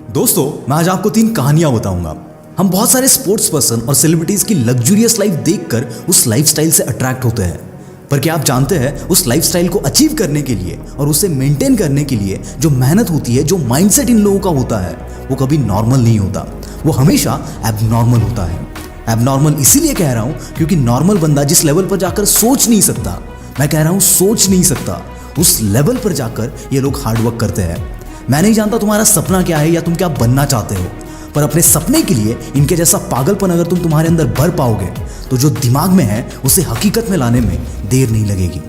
दोस्तों, मैं आज आपको 3 कहानियां बताऊंगा। हम बहुत सारे स्पोर्ट्स पर्सन और सेलिब्रिटीज की लग्जूरियस लाइफ देखकर उस लाइफस्टाइल से अट्रैक्ट होते हैं। पर क्या आप जानते हैं, उस लाइफस्टाइल को अचीव करने के लिए और उसे मेंटेन करने के लिए जो मेहनत होती है, जो माइंडसेट इन लोगों का होता है, वो कभी नॉर्मल नहीं होता, वो हमेशा एबनॉर्मल होता है। एबनॉर्मल इसीलिए कह रहा हूं क्योंकि नॉर्मल बंदा जिस लेवल पर जाकर सोच नहीं सकता, मैं कह रहा हूं सोच नहीं सकता, उस लेवल पर जाकर ये लोग हार्डवर्क करते हैं। मैं नहीं जानता तुम्हारा सपना क्या है या तुम क्या बनना चाहते हो, पर अपने सपने के लिए इनके जैसा पागलपन अगर तुम तुम्हारे अंदर भर पाओगे तो जो दिमाग में है उसे हकीकत में लाने में देर नहीं लगेगी।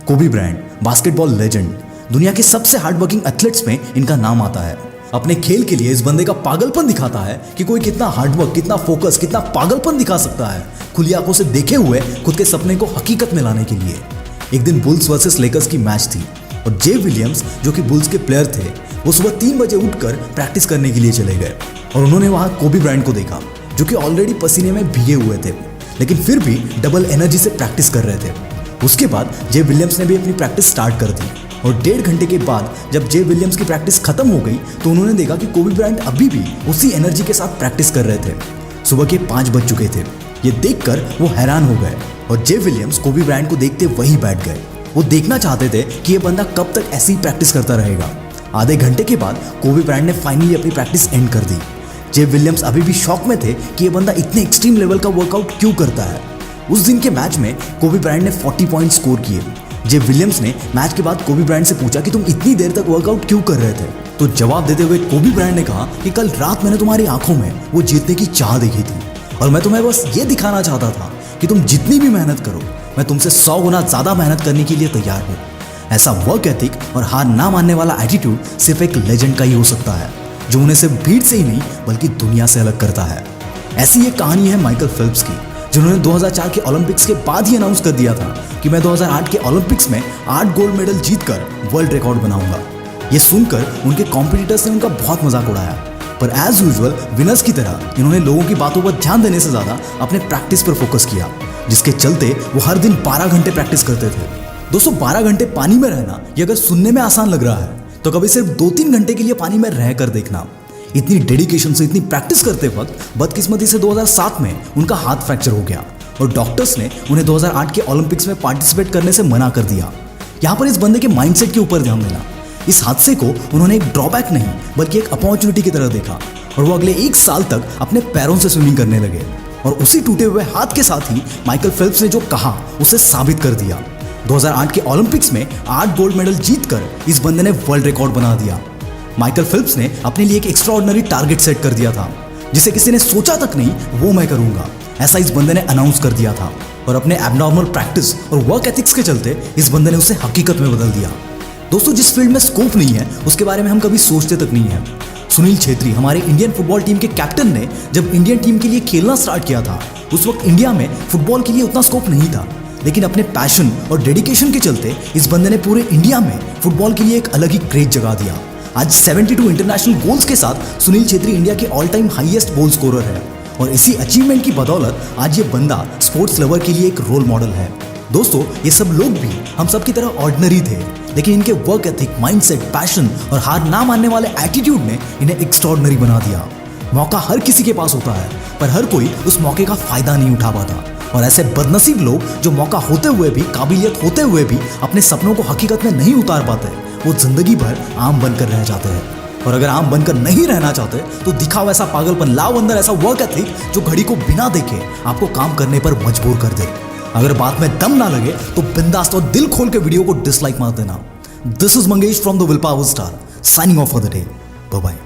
कोबी ब्रायंट, बास्केटबॉल लेजेंड, दुनिया के सबसे हार्डवर्किंग एथलीट्स में इनका नाम आता है। अपने खेल के लिए इस बंदे का पागलपन दिखाता है कि कोई कितना हार्डवर्क, कितना फोकस, कितना पागलपन दिखा सकता है खुली आंखों से देखे हुए खुद के सपने को हकीकत में लाने के लिए। एक दिन बुल्स वर्सेस लेकर्स की मैच थी और जे विलियम्स जो कि बुल्स के प्लेयर थे, वो सुबह 3 बजे उठकर प्रैक्टिस करने के लिए चले गए और उन्होंने वहां कोबी ब्रायंट को देखा जो कि ऑलरेडी पसीने में भीगे हुए थे, लेकिन फिर भी डबल एनर्जी से प्रैक्टिस कर रहे थे। उसके बाद जे विलियम्स ने भी अपनी प्रैक्टिस स्टार्ट कर दी और 1.5 घंटे के बाद जब जे विलियम्स की प्रैक्टिस खत्म हो गई तो उन्होंने देखा कि कोबी ब्रायंट अभी भी उसी एनर्जी के साथ प्रैक्टिस कर रहे थे। सुबह के 5 बज चुके थे। ये देखकर वो हैरान हो गए और जे विलियम्स कोबी ब्रायंट को देखते वहीं बैठ गए। वो देखना चाहते थे कि ये बंदा कब तक ऐसे ही प्रैक्टिस करता रहेगा। आधे घंटे के बाद कोबी ब्रायंट ने फाइनली अपनी प्रैक्टिस एंड कर दी। जे विलियम्स अभी भी शॉक में थे कि ये बंदा इतने एक्सट्रीम लेवल का वर्कआउट क्यों करता है। उस दिन के मैच में कोबी ब्रायंट ने 40 पॉइंट स्कोर किए। जे विलियम्स ने मैच के बाद कोबी ब्रायंट से पूछा कि तुम इतनी देर तक वर्कआउट क्यों कर रहे थे, तो जवाब देते हुए कोबी ब्रायंट ने कहा कि कल रात मैंने तुम्हारी आंखों में वो जीतने की चाह देखी थी और मैं तुम्हें बस ये दिखाना चाहता था कि तुम जितनी भी मेहनत करो, मैं तुमसे 100 गुना ज्यादा मेहनत करने के लिए तैयार हूँ। ऐसा वर्क एथिक और हार ना मानने वाला एटीट्यूड सिर्फ एक लेजेंड का ही हो सकता है, जो उन्हें सिर्फ भीड़ से ही नहीं बल्कि दुनिया से अलग करता है। ऐसी एक कहानी है माइकल फेल्प्स की, जिन्होंने 2004 के ओलंपिक्स के बाद ही अनाउंस कर दिया था कि मैं 2008 के ओलंपिक्स में 8 गोल्ड मेडल जीतकर वर्ल्ड रिकॉर्ड बनाऊंगा। ये सुनकर उनके कॉम्पिटिटर्स ने उनका बहुत मजाक उड़ाया, पर एज यूजुअल विनर्स की तरह इन्होंने लोगों की बातों पर ध्यान देने से ज्यादा अपने प्रैक्टिस पर फोकस किया, जिसके चलते वो हर दिन 12 घंटे प्रैक्टिस करते थे। दोस्तों, 12 घंटे पानी में रहना ये अगर सुनने में आसान लग रहा है तो कभी सिर्फ 2-3 घंटे के लिए पानी में रह कर देखना। इतनी डेडिकेशन से इतनी प्रैक्टिस करते वक्त बदकिस्मती से 2007 में उनका हाथ फ्रैक्चर हो गया और डॉक्टर्स ने उन्हें 2008 के ओलंपिक्स में पार्टिसिपेट करने से मना कर दिया। यहाँ पर इस बंदे के माइंडसेट के ऊपर ध्यान देना। इस हादसे को उन्होंने एक ड्रॉबैक नहीं बल्कि एक अपॉर्चुनिटी की तरह देखा और वो अगले 1 साल तक अपने पैरों से स्विमिंग करने लगे और उसी टूटे हुए हाथ के साथ ही माइकल फेल्प्स ने जो कहा उसे साबित कर दिया। 2008 के ओलंपिक्स में 8 गोल्ड मेडल जीतकर इस बंदे ने वर्ल्ड रिकॉर्ड बना दिया। माइकल फेल्प्स ने अपने लिए एक एक्स्ट्राऑर्डिनरी टारगेट सेट कर दिया था, जिसे किसी ने सोचा तक नहीं वो मैं करूंगा, ऐसा इस बंदे ने अनाउंस कर दिया था और अपने एबनॉर्मल प्रैक्टिस और वर्क एथिक्स के चलते इस बंदे ने उसे हकीकत में बदल दिया। दोस्तों, जिस फील्ड में स्कोप नहीं है उसके बारे में हम कभी सोचते तक नहीं है। सुनील छेत्री, हमारे इंडियन फुटबॉल टीम के कैप्टन ने जब इंडियन टीम के लिए खेलना स्टार्ट किया था, उस वक्त इंडिया में फुटबॉल के लिए उतना स्कोप नहीं था, लेकिन अपने पैशन और डेडिकेशन के चलते इस बंदे ने पूरे इंडिया में फुटबॉल के लिए एक अलग ही क्रेज जगा दिया। आज 72 इंटरनेशनल गोल्स के साथ सुनील छेत्री इंडिया के all time highest goal scorer है और इसी अचीवमेंट की बदौलत आज ये बंदा स्पोर्ट्स लवर के लिए एक रोल मॉडल है। दोस्तों, ये सब लोग भी हम सब की तरह ऑर्डिनरी थे, लेकिन इनके वर्क एथिक, माइंडसेट, पैशन और हार ना मानने वाले एटीट्यूड ने इन्हें एक्स्ट्राऑर्डिनरी बना दिया। मौका हर किसी के पास होता है, पर हर कोई उस मौके का फायदा नहीं उठा पाता और ऐसे बदनसीब लोग जो मौका होते हुए भी, काबिलियत होते हुए भी अपने सपनों को हकीकत में नहीं उतार पाते, वो जिंदगी भर आम बनकर रह जाते हैं। और अगर आम बनकर नहीं रहना चाहते तो दिखाओ ऐसा पागलपन, लाओ अंदर ऐसा वर्क एथिक जो घड़ी को बिना देखे आपको काम करने पर मजबूर कर दे। अगर बात में दम ना लगे तो बिंदास और दिल खोल के वीडियो को डिसलाइक मार देना। This is Mangesh from the will power star, signing off for the day. Bye bye.